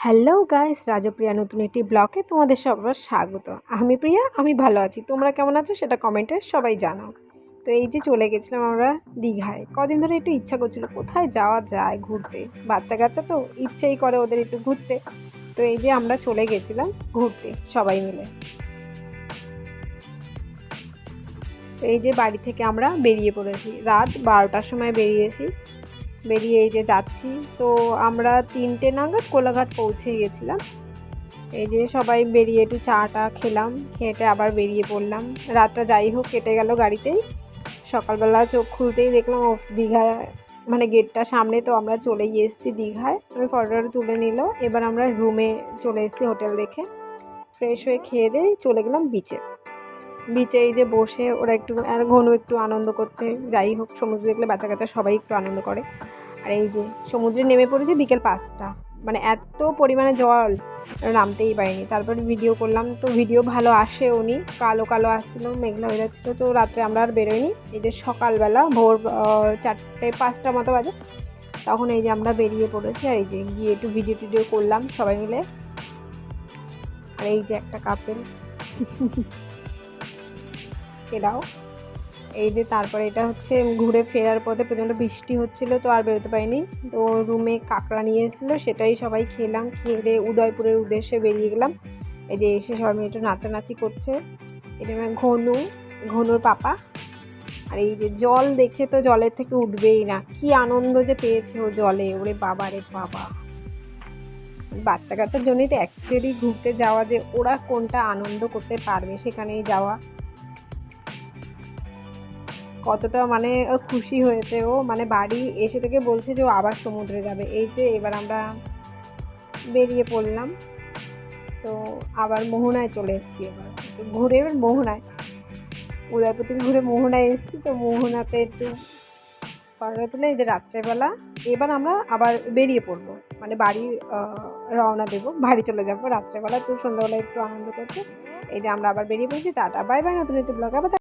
Hello guys, রাজপ্রিয়া নতুন একটি ব্লগে তোমাদের সবার স্বাগত। আমি প্রিয়া, আমি ভালো আছি। তোমরা কেমন আছো সেটা কমেন্টে সবাই জানাও। তো এই যে চলে গেছিলাম আমরা দীঘায়। কদিন ধরে একটু ইচ্ছা করছিল কোথায় যাওয়া যায় ঘুরতে। বাচ্চা কাচ্চা তো ইচ্ছেই করে ওদের একটু ঘুরতে। তো এই যে আমরা চলে গেছিলাম ঘুরতে সবাই মিলে। তো এই যে বাড়ি থেকে আমরা বেরিয়ে পড়েছি, রাত 12টার সময় বেরিয়ে এই যে যাচ্ছি। তো আমরা 3টে নাগাদ কোলাঘাট পৌঁছে গেছিলাম। এই যে সবাই বেরিয়ে একটু চাটা খেলাম, খেয়ে আবার বেরিয়ে পড়লাম। রাতটা যাই হোক কেটে গেল গাড়িতেই। সকালবেলা চোখ খুলতেই দেখলাম ও দীঘা মানে গেটটা সামনে। তো আমরা চলেই এসেছি দীঘায়। আমি ফটোটা তুলে নিল। এবার আমরা রুমে চলে এসেছি হোটেল দেখে। ফ্রেশ হয়ে খেয়ে দিয়ে চলে গেলাম বিচে এই যে বসে ওরা একটু আর ঘনু একটু আনন্দ করছে। যাই হোক, সমুদ্র দেখলে বাচ্চা কাচ্চা সবাই একটু আনন্দ করে। আর এই যে সমুদ্রে নেমে পড়েছে বিকেল 5টা, মানে এত পরিমাণে জল নামতেই পারিনি। তারপরে ভিডিও করলাম, তো ভিডিও ভালো আসেও নি, কালো কালো আসছিলো, মেঘলা হয়ে যাচ্ছিলো। তো রাত্রে আমরা আর বেরোইনি। এই যে সকালবেলা ভোর 4-5টা মতো বাজে, তখন এই যে আমরা বেরিয়ে পড়েছি। আর এই যে গিয়ে একটু ভিডিও করলাম সবাই মিলে। আর এই যে একটা কাপেল এরাও। এই যে তারপরে এটা হচ্ছে ঘুরে ফেরার পথে প্রচণ্ড বৃষ্টি হচ্ছিলো, তো আর বেরোতে পারিনি। তো রুমে কাঁকড়া নিয়ে এসেছিলো, সেটাই সবাই খেলাম। খেয়ে দিয়ে উদয়পুরের উদ্দেশ্যে বেরিয়ে গেলাম। এই যে এসে সবাই মিলে একটু নাচানাচি করছে। এটা ঘনুর পাপা। আর এই যে জল দেখে তো জলের থেকে উঠবেই না, কি আনন্দ যে পেয়েছে ও জলে। ওরে বাবা রে বাবা, বাচ্চা কাচ্চার জন্যই তো অ্যাকচুয়ালি ঘুরতে যাওয়া, যে ওরা কোনটা আনন্দ করতে পারবে সেখানেই যাওয়া। কতটা মানে খুশি হয়েছে ও, মানে বাড়ি এসে থেকে বলছে যে ও আবার সমুদ্রে যাবে। এই যে এবার আমরা বেরিয়ে পড়লাম। তো আবার মোহনায় চলে এসেছি। এবার ঘুরে এবার মোহনায়, উদয়পুর থেকে ঘুরে মোহনায় এসেছি। তো মোহনাতে একটু ফটো তুলে এই যে রাত্রেবেলা এবার আমরা আবার বেরিয়ে পড়বো, মানে বাড়ি রওনা দেবো, বাড়ি চলে যাবো রাত্রেবেলা। তো সন্ধ্যাবেলা একটু আনন্দ করছে। এই যে আমরা আবার বেরিয়ে পড়েছি। টাটা বাই বাই, নতুন একটি ব্লগ আবার